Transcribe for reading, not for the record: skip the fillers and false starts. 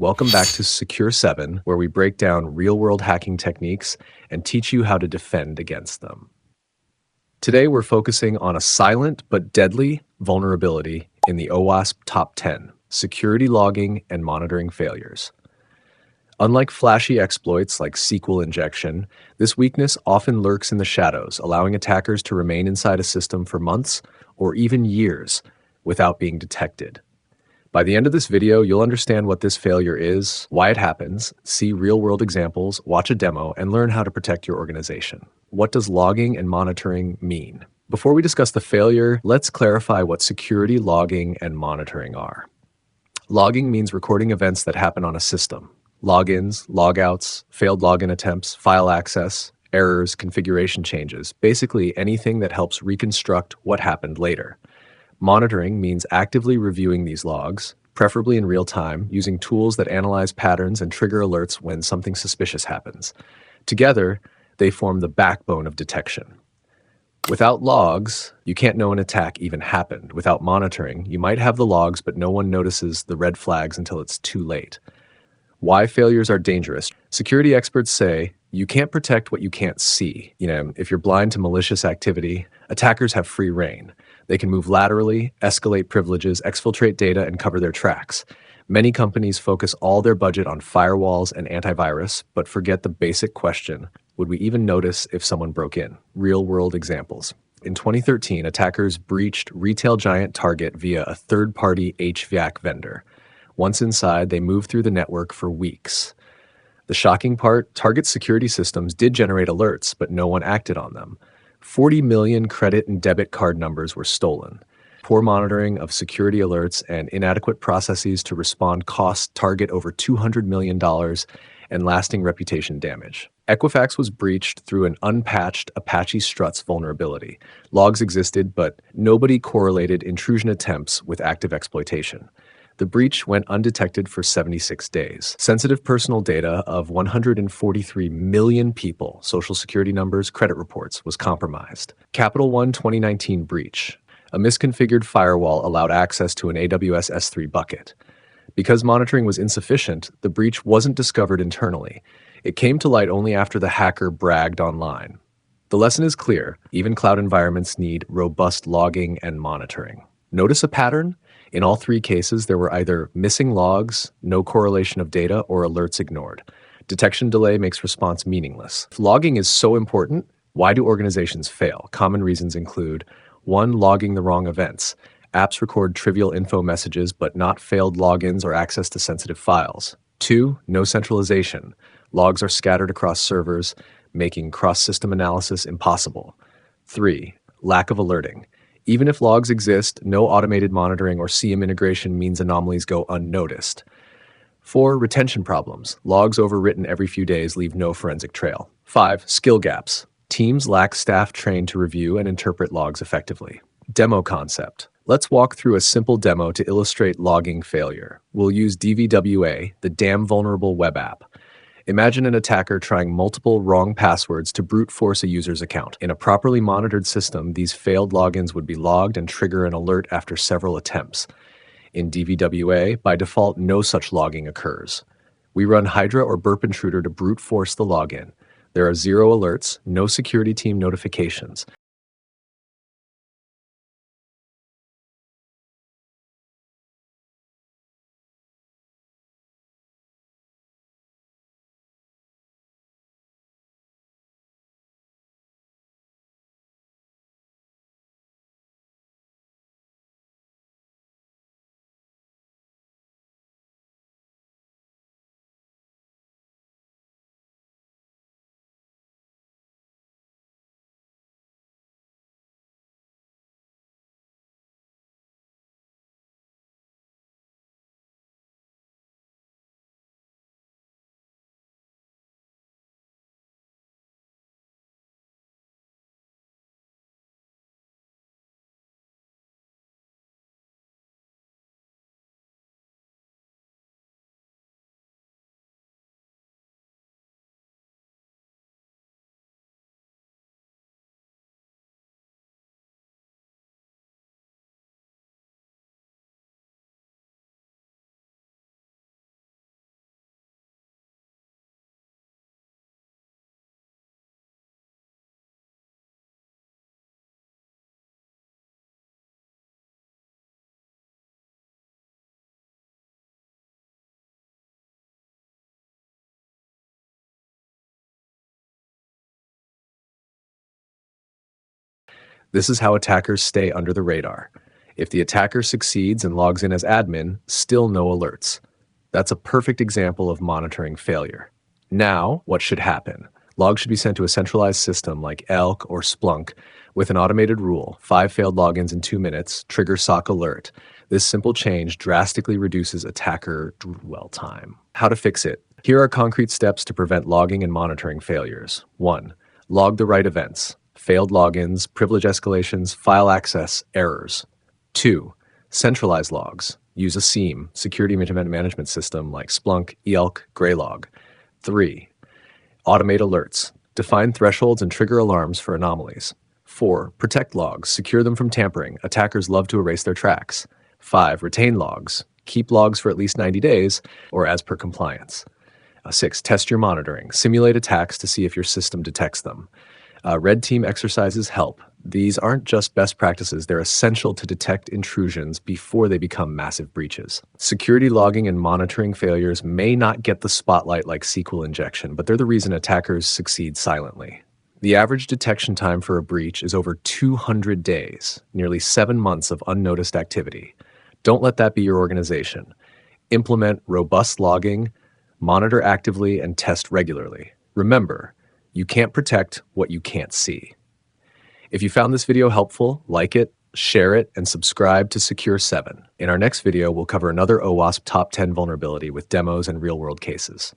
Welcome back to Secure 7, where we break down real-world hacking techniques and teach you how to defend against them. Today, we're focusing on a silent but deadly vulnerability in the OWASP Top 10, security logging and monitoring failures. Unlike flashy exploits like SQL injection, this weakness often lurks in the shadows, allowing attackers to remain inside a system for months or even years without being detected. By the end of this video, you'll understand what this failure is, why it happens, see real-world examples, watch a demo, and learn how to protect your organization. What does logging and monitoring mean? Before we discuss the failure, let's clarify what security logging and monitoring are. Logging means recording events that happen on a system. Logins, logouts, failed login attempts, file access, errors, configuration changes, basically anything that helps reconstruct what happened later. Monitoring means actively reviewing these logs, preferably in real time, using tools that analyze patterns and trigger alerts when something suspicious happens. Together, they form the backbone of detection. Without logs, you can't know an attack even happened. Without monitoring, you might have the logs, but no one notices the red flags until it's too late. Why failures are dangerous. Security experts say you can't protect what you can't see. If you're blind to malicious activity, attackers have free rein. They can move laterally, escalate privileges, exfiltrate data, and cover their tracks. Many companies focus all their budget on firewalls and antivirus, but forget the basic question, would we even notice if someone broke in? Real-world examples. In 2013, attackers breached retail giant Target via a third-party HVAC vendor. Once inside, they moved through the network for weeks. The shocking part, Target's security systems did generate alerts, but no one acted on them. 40 million credit and debit card numbers were stolen. Poor monitoring of security alerts and inadequate processes to respond cost Target over $200 million and lasting reputation damage. Equifax was breached through an unpatched Apache Struts vulnerability. Logs existed, but nobody correlated intrusion attempts with active exploitation. The breach went undetected for 76 days. Sensitive personal data of 143 million people, social security numbers, credit reports, was compromised. Capital One 2019 breach. A misconfigured firewall allowed access to an AWS S3 bucket. Because monitoring was insufficient, the breach wasn't discovered internally. It came to light only after the hacker bragged online. The lesson is clear. Even cloud environments need robust logging and monitoring. Notice a pattern? In all three cases, there were either missing logs, no correlation of data, or alerts ignored. Detection delay makes response meaningless. If logging is so important, why do organizations fail? Common reasons include 1. Logging the wrong events. Apps record trivial info messages, but not failed logins or access to sensitive files. 2. No centralization. Logs are scattered across servers, making cross-system analysis impossible. 3. Lack of alerting. Even if logs exist, no automated monitoring or CM integration means anomalies go unnoticed. 4. Retention problems. Logs overwritten every few days leave no forensic trail. 5. Skill gaps. Teams lack staff trained to review and interpret logs effectively. Demo concept. Let's walk through a simple demo to illustrate logging failure. We'll use DVWA, the Damn Vulnerable web app. Imagine an attacker trying multiple wrong passwords to brute force a user's account. In a properly monitored system, these failed logins would be logged and trigger an alert after several attempts. In DVWA, by default, no such logging occurs. We run Hydra or Burp Intruder to brute force the login. There are 0 alerts, no security team notifications. This is how attackers stay under the radar. If the attacker succeeds and logs in as admin, still no alerts. That's a perfect example of monitoring failure. Now, what should happen? Logs should be sent to a centralized system like Elk or Splunk with an automated rule: 5 failed logins in 2 minutes, trigger SOC alert. This simple change drastically reduces attacker dwell time. How to fix it? Here are concrete steps to prevent logging and monitoring failures. 1. Log the right events: failed logins, privilege escalations, file access, errors. 2. Centralize logs. Use a SIEM, security event management system like Splunk, ELK, Graylog. 3. Automate alerts. Define thresholds and trigger alarms for anomalies. 4. Protect logs. Secure them from tampering. Attackers love to erase their tracks. 5. Retain logs. Keep logs for at least 90 days or as per compliance. 6. Test your monitoring. Simulate attacks to see if your system detects them. Red team exercises help. These aren't just best practices, they're essential to detect intrusions before they become massive breaches. Security logging and monitoring failures may not get the spotlight like SQL injection, but they're the reason attackers succeed silently. The average detection time for a breach is over 200 days, nearly 7 months of unnoticed activity. Don't let that be your organization. Implement robust logging, monitor actively, and test regularly. Remember, you can't protect what you can't see. If you found this video helpful, like it, share it, and subscribe to Secure 7. In our next video, we'll cover another OWASP top 10 vulnerability with demos and real-world cases.